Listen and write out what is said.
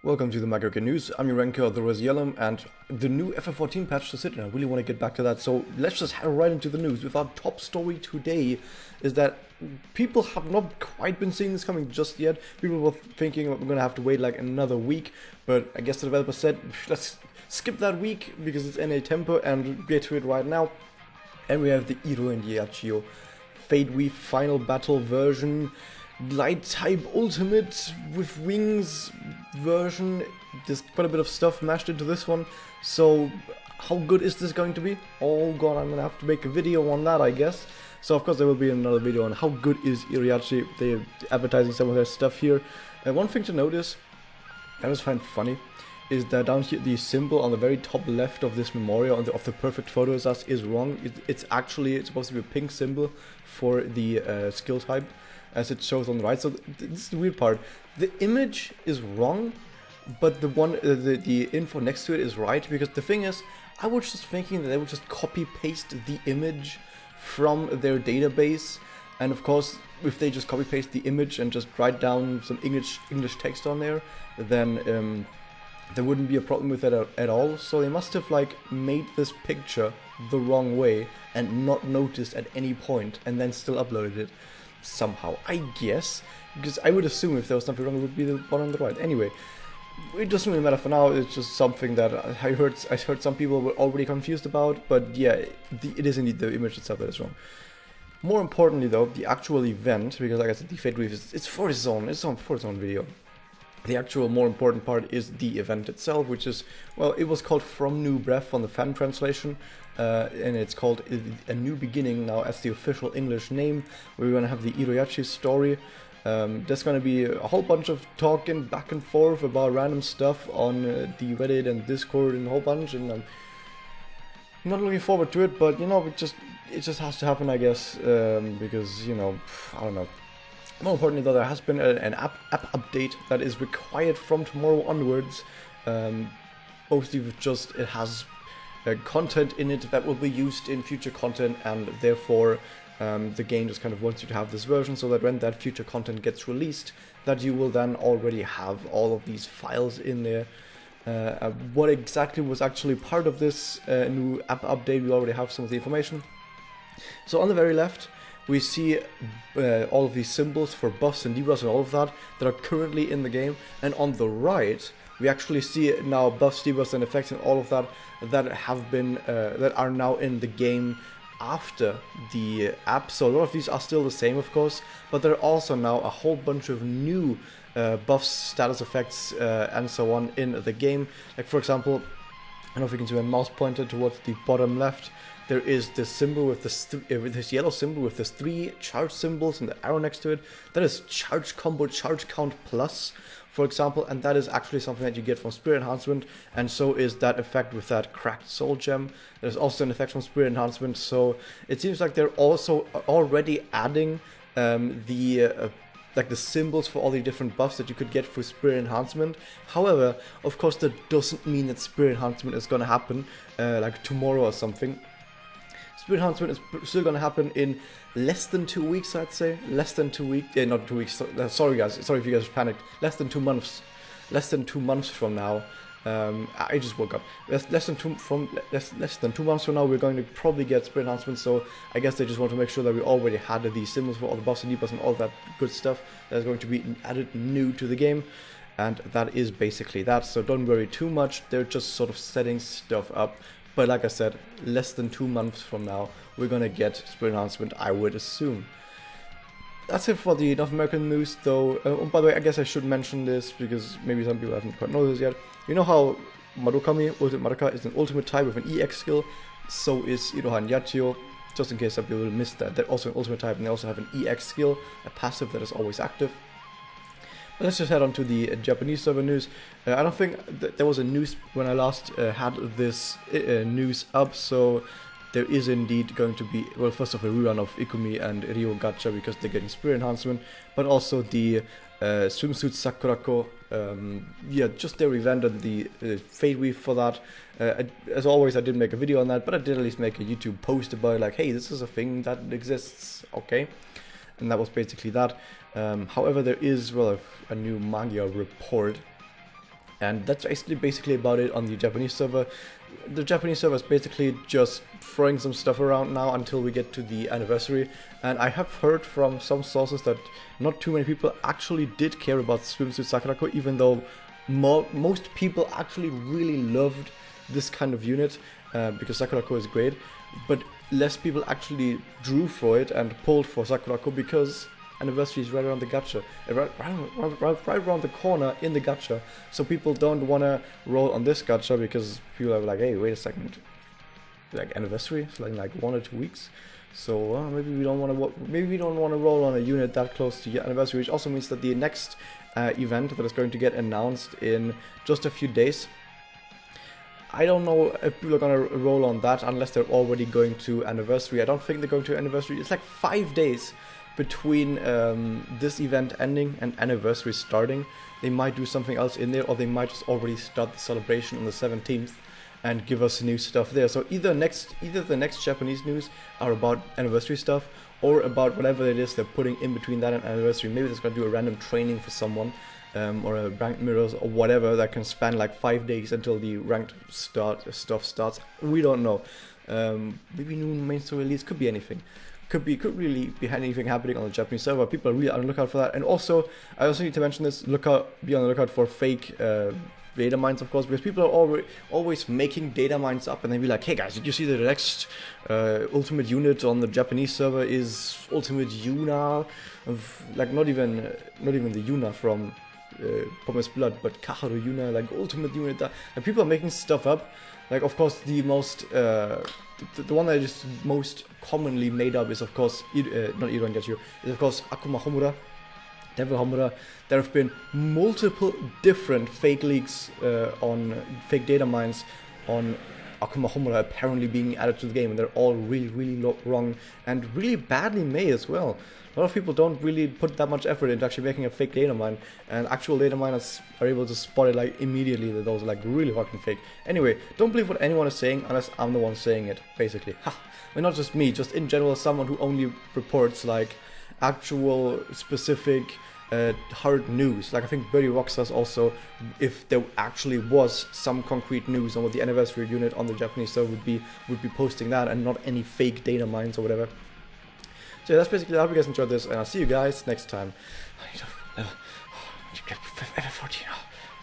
Welcome to the MagiReco news. I'm IroYachi, the Rose Yellum, and the new FF14 patch is hitting. I really want to get back to that, so let's just head right into the news. With our top story today is that people have not quite been seeing this coming just yet. People were thinking we're going to have to wait like another week, but I guess the developer said, let's skip that week because it's NA tempo and get to it right now. And we have the Iroha and Yachiyo Fate Weave Final Battle version. Light type ultimate with wings version. There's quite a bit of stuff mashed into this one, so how good is this going to be? Oh god, I'm gonna have to make a video on that, I guess. So of course there will be another video on how good is IroYachi. They're advertising some of their stuff here. One thing to notice, I just find funny, is that down here the symbol on the very top left of this memorial of the perfect photos is wrong. It's supposed to be a pink symbol for the skill type, as it shows on the right. So this is the weird part. The image is wrong, but the info next to it is right, because the thing is, I was just thinking that they would just copy paste the image from their database, and of course if they just copy paste the image and just write down some English text on there, then there wouldn't be a problem with that at all. So they must have like made this picture the wrong way and not noticed at any point, and then still uploaded it somehow, I guess, because I would assume if there was something wrong it would be the one on the right. Anyway, it doesn't really matter for now. It's just something that I heard some people were already confused about, but yeah, it is indeed the image itself that is wrong. More importantly though, the actual event, because like I said, the Fate Weave it's for its own video. The actual more important part is the event itself, which is, well, it was called From New Breath on the fan translation, and it's called A New Beginning now as the official English name. We're going to have the IroYachi story. There's going to be a whole bunch of talking back and forth about random stuff on the Reddit and Discord and a whole bunch, and I'm not looking forward to it, but you know, it just has to happen, I guess, because, you know, I don't know. More importantly though, there has been an app update that is required from tomorrow onwards. Mostly with just, it has content in it that will be used in future content, and therefore the game just kind of wants you to have this version so that when that future content gets released, that you will then already have all of these files in there. What exactly was actually part of this new app update, we already have some of the information. So on the very left, we see all of these symbols for buffs and debuffs and all of that are currently in the game, and on the right we actually see now buffs, debuffs and effects and all of that have been that are now in the game after the app. So a lot of these are still the same, of course, but there are also now a whole bunch of new buffs, status effects and so on in the game. Like for example, I don't know if you can see my mouse pointer towards the bottom left. There is this symbol with this yellow symbol with this 3 charge symbols and the arrow next to it. That is charge combo, charge count plus, for example, and that is actually something that you get from Spirit Enhancement, and so is that effect with that cracked soul gem. There's also an effect from Spirit Enhancement, so it seems like they're also already adding like the symbols for all the different buffs that you could get for Spirit Enhancement. However, of course, that doesn't mean that Spirit Enhancement is gonna happen like tomorrow or something. Spirit Enhancement is still going to happen in less than 2 weeks, I'd say. Less than 2 weeks. Yeah, not 2 weeks. Sorry, guys. Sorry if you guys panicked. Less than 2 months. Less than 2 months from now. I just woke up. Less than 2 months from now, we're going to probably get Spirit Enhancement. So I guess they just want to make sure that we already had these symbols for all the buffs and debuffs and all that good stuff that is going to be added new to the game. And that is basically that. So don't worry too much. They're just sort of setting stuff up. But like I said, less than 2 months from now, we're gonna get Spirit Enhancement, I would assume. That's it for the North American news, though. By the way, I guess I should mention this, because maybe some people haven't quite noticed yet. You know how Marukami, Ultimate Maruka, is an ultimate type with an EX skill? So is Iroha and Yachiyo. Just in case some people missed that. They're also an ultimate type, and they also have an EX skill, a passive that is always active. Let's just head on to the Japanese server news. I don't think there was a news when I last had this news up, so there is indeed going to be, well, first of all, a rerun of Ikumi and Ryo Gacha because they're getting Spirit Enhancement, but also the Swimsuit Sakurako, yeah, just their event and the Fate Weave for that. As always, I didn't make a video on that, but I did at least make a YouTube post about it, like, hey, this is a thing that exists, okay? And that was basically that. However, there is, well, a new manga report And that's basically about it on the Japanese server. The Japanese server is basically just throwing some stuff around now until we get to the anniversary. And I have heard from some sources that not too many people actually did care about Swimsuit Sakurako, even though most people actually really loved this kind of unit, because Sakurako is great. But less people actually drew for it and pulled for Sakurako because anniversary is right around the gacha, right around the corner in the gacha. So people don't want to roll on this gacha because people are like, hey, wait a second, like anniversary, it's like 1 or 2 weeks. So maybe we don't want to roll on a unit that close to your anniversary, which also means that the next event that is going to get announced in just a few days, I don't know if people are going to roll on that unless they're already going to anniversary. I don't think they're going to anniversary. It's like 5 days between this event ending and anniversary starting. They might do something else in there, or they might just already start the celebration on the 17th and give us new stuff there. So either the next Japanese news are about anniversary stuff, or about whatever it is they're putting in between that and anniversary. Maybe they're going to do a random training for someone, or a ranked mirrors or whatever that can span like 5 days until the ranked stuff starts. We don't know. Maybe new main story release, could be anything. Could really be anything happening on the Japanese server. People are really on the lookout for that. And also, I also need to mention this: be on the lookout for fake data mines, of course, because people are always making data mines up, and they be like, hey guys, did you see that the next ultimate unit on the Japanese server is Ultimate Yuna, like not even the Yuna from Promised Blood, but Kaharu Yuna, like ultimate unit. That, and people are making stuff up. Like, of course, the most the one that is most commonly made up is, of course, not Iroha and Yachiyo, is of course Akuma Homura, Devil Homura. There have been multiple different fake leaks on fake data mines on Akuma Homura apparently being added to the game, and they're all really wrong and really badly made as well. A lot of people don't really put that much effort into actually making a fake data mine, and actual data miners are able to spot it like immediately that those are like really fucking fake. Anyway, don't believe what anyone is saying unless I'm the one saying it, basically. Ha! Well, not just me, just in general someone who only reports like actual specific hard news. Like I think Birdie Rocks says also, if there actually was some concrete news on what the anniversary unit on the Japanese server would be posting that, and not any fake data mines or whatever. So yeah, that's basically. I hope you guys enjoyed this, and I'll see you guys next time. F14.